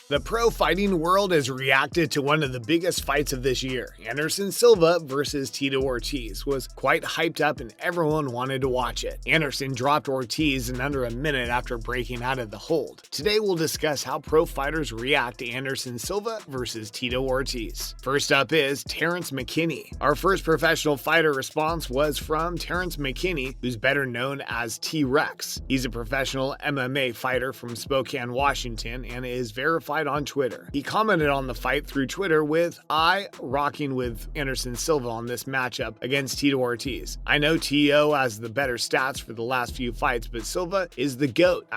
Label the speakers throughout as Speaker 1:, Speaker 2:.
Speaker 1: The pro fighting world has reacted to one of the biggest fights of this year. Anderson Silva versus Tito Ortiz was quite hyped up and everyone wanted to watch it. Anderson dropped Ortiz in under a minute after breaking out of the hold. Today we'll discuss how pro fighters react to Anderson Silva versus Tito Ortiz. First up is Terence McCoy. Our first professional fighter response was from Terence McCoy, who's better known as T-Rex. He's a professional MMA fighter from Spokane, Washington, and is verified on Twitter. He commented on the fight through Twitter with, "I rocking with Anderson Silva on this matchup against Tito Ortiz. I know T.O. has the better stats for the last few fights, but Silva is the GOAT,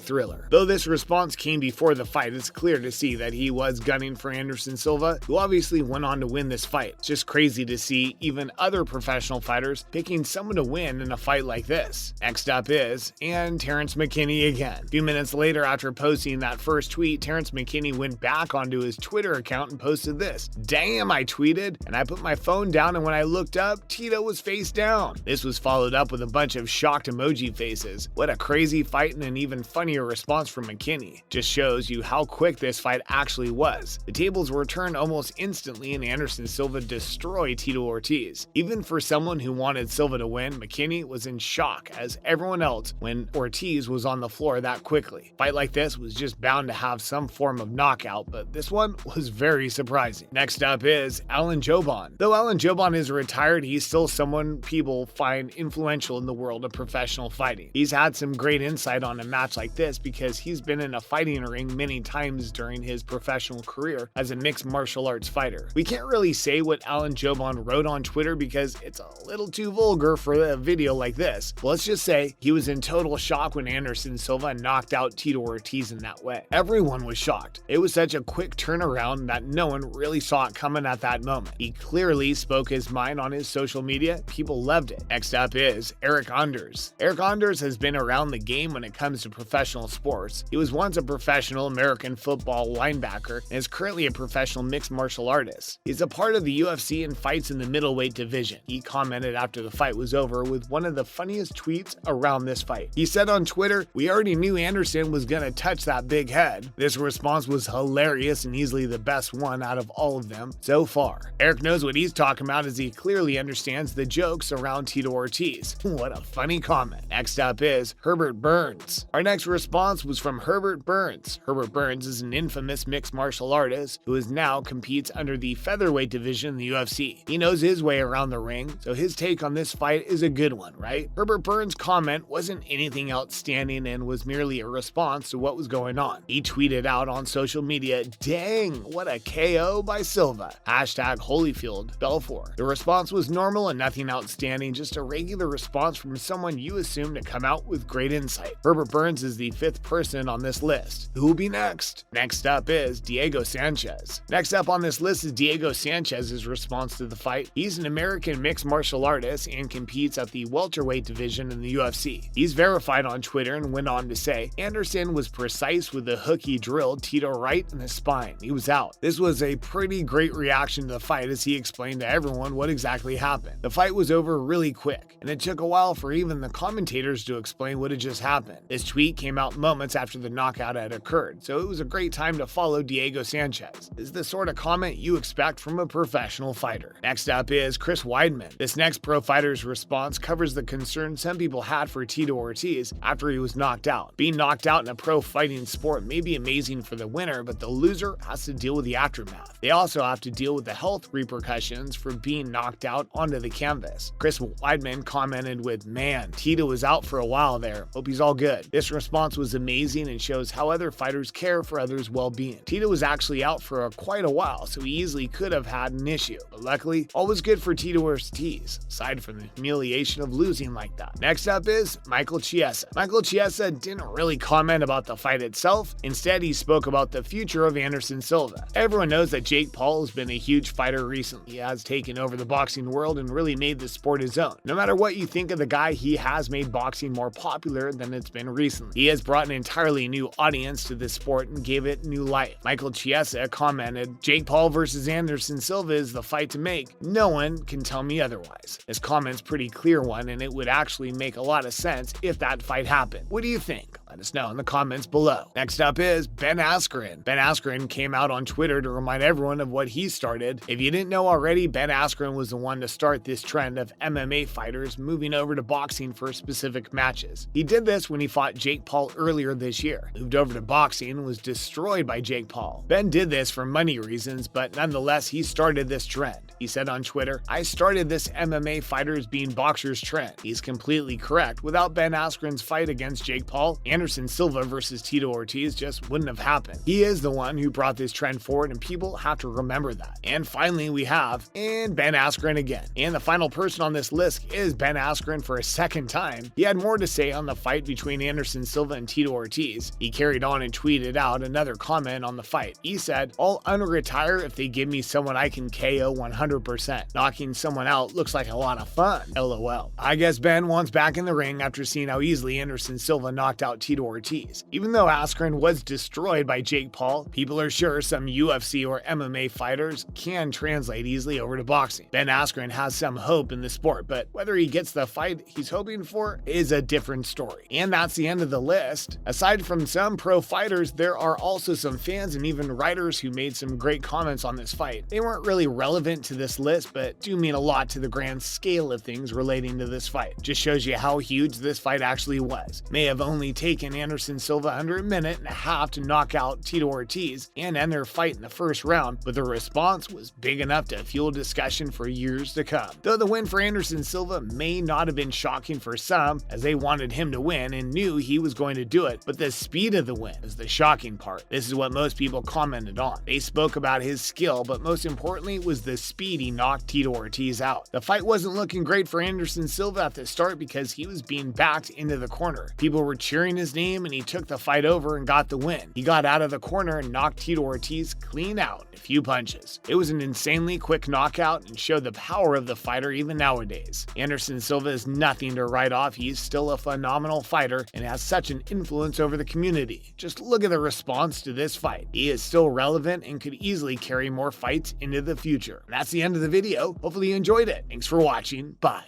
Speaker 1: #thriller. Though this response came before the fight, it's clear to see that he was gunning for Anderson Silva, who obviously went on to win this fight. It's just crazy to see even other professional fighters picking someone to win in a fight like this. Next up is, and Terence McCoy again. A few minutes later after posting that first tweet, Terence McCoy went back onto his Twitter account and posted this. "Damn, I tweeted, and I put my phone down, and when I looked up, Tito was face down." This was followed up with a bunch of shocked emoji faces. What a crazy fight and an even funnier response from McCoy. Just shows you how quick this fight actually was. The tables were turned almost instantly and Anderson Silva destroyed Tito Ortiz. Even for someone who wanted Silva to win, McCoy was in shock as everyone else when Ortiz was on the floor that quickly. A fight like this was just bound to have some form of knockout, but this one was very surprising. Next up is Jouban. Though Jouban is retired, he's still someone people find influential in the world of professional fighting. He's had some great insight on a match like this because he's been in a fighting ring many times during his professional career as a mixed martial arts fighter. We can't really say what Jouban wrote on Twitter because it's a little too vulgar for a video like this. But let's just say he was in total shock when Anderson Silva knocked out Tito Ortiz in that way. Everyone was shocked. It was such a quick turnaround that no one really saw it coming at that moment. He clearly spoke his mind on his social media. People loved it. Next up is Eryk Anders. Eryk Anders has been around the game when it comes to professional sports. He was once a professional American football linebacker and is currently a professional mixed martial artist. He's a part of the UFC and fights in the middleweight division. He commented after the fight was over with one of the funniest tweets around this fight. He said on Twitter, "We already knew Anderson was gonna touch that big head." This response was hilarious and easily the best one out of all of them so far. Eryk knows what he's talking about as he clearly understands the jokes around Tito Ortiz. What a funny comment. Next up is Herbert Burns. Our next response was from Herbert Burns. Herbert Burns is an infamous mixed martial artist who now competes under the featherweight division in the UFC. He knows his way around the ring, so his take on this fight is a good one, right? Herbert Burns' comment wasn't anything outstanding and was merely a response to what was going on. He tweeted out on social media, "Dang, what a KO by Silva. #Holyfield Belfort." The response was normal and nothing outstanding, just a regular response from someone you assume to come out with great insight. Herbert Burns is the 5th person on this list. Who will be next? Next up is Diego Sanchez. Next up on this list is Diego Sanchez's response to the fight. He's an American mixed martial artist and competes at the welterweight division in the UFC. He's verified on Twitter and went on to say, "Anderson was precise with the hook he drilled Tito right in the spine. He was out." This was a pretty great reaction to the fight as he explained to everyone what exactly happened. The fight was over really quick, and it took a while for even the commentators to explain what had just happened. This tweet came out moments after the knockout had occurred, so it was a great time to follow Diego Sanchez. This is the sort of comment you expect from a professional fighter. Next up is Chris Weidman. This next pro fighter's response covers the concern some people had for Tito Ortiz after he was knocked out. Being knocked out in a pro fighting sport may be amazing for the winner, but the loser has to deal with the aftermath. They also have to deal with the health repercussions for being knocked out onto the canvas. Chris Weidman commented with, "Man, Tito was out for a while there. Hope he's all good." This response was amazing and shows how other fighters care for others' well-being. Tito was actually out for quite a while, so he easily could have had an issue. But luckily, all was good for Tito Ortiz, aside from the humiliation of losing like that. Next up is Michael Chiesa. Michael Chiesa didn't really comment about the fight itself. Instead, he spoke about the future of Anderson Silva. Everyone knows that Jake Paul has been a huge fighter recently. He has taken over the boxing world and really made the sport his own. No matter what you think of the guy, he has made boxing more popular than it's been recently. He has brought an entirely new audience to this sport and gave it new life. Michael Chiesa commented, "Jake Paul versus Anderson Silva is the fight to make. No one can tell me otherwise." His comment's pretty clear one, and it would actually make a lot of sense if that fight happened. What do you think? Let us know in the comments below. Next up is Ben Askren. Ben Askren came out on Twitter to remind everyone of what he started. If you didn't know already, Ben Askren was the one to start this trend of MMA fighters moving over to boxing for specific matches. He did this when he fought Jake Paul earlier this year, moved over to boxing and was destroyed by Jake Paul. Ben did this for money reasons, but nonetheless, he started this trend. He said on Twitter, "I started this MMA fighters being boxers trend." He's completely correct. Without Ben Askren's fight against Jake Paul, Anderson Silva versus Tito Ortiz just wouldn't have happened. He is the one who brought this trend forward, and people have to remember that. And finally, we have Ben Askren again. And the final person on this list is Ben Askren for a second time. He had more to say on the fight between Anderson Silva and Tito Ortiz. He carried on and tweeted out another comment on the fight. He said, "I'll unretire if they give me someone I can KO 100%. Knocking someone out looks like a lot of fun. LOL." I guess Ben wants back in the ring after seeing how easily Anderson Silva knocked out Tito Ortiz. Even though Askren was destroyed by Jake Paul, people are sure some UFC or MMA fighters can translate easily over to boxing. Ben Askren has some hope in the sport, but whether he gets the fight he's hoping for is a different story. And that's the end of the list. Aside from some pro fighters, there are also some fans and even writers who made some great comments on this fight. They weren't really relevant to this list, but do mean a lot to the grand scale of things relating to this fight. Just shows you how huge this fight actually was. May have only taken Anderson Silva under a minute and a half to knock out Tito Ortiz and end their fight in the first round, but the response was big enough to fuel discussion for years to come. Though the win for Anderson Silva may not have been shocking for some, as they wanted him to win and knew he was going to do it, but the speed of the win is the shocking part. This is what most people commented on. They spoke about his skill, but most importantly was the speed he knocked Tito Ortiz out. The fight wasn't looking great for Anderson Silva at the start because he was being backed into the corner. People were cheering his name and he took the fight over and got the win. He got out of the corner and knocked Tito Ortiz clean out in a few punches. It was an insanely quick knockout and showed the power of the fighter even nowadays. Anderson Silva is nothing to write off. He's still a phenomenal fighter and has such an influence over the community. Just look at the response to this fight. He is still relevant and could easily carry more fights into the future. And that's the end of the video. Hopefully you enjoyed it. Thanks for watching. Bye.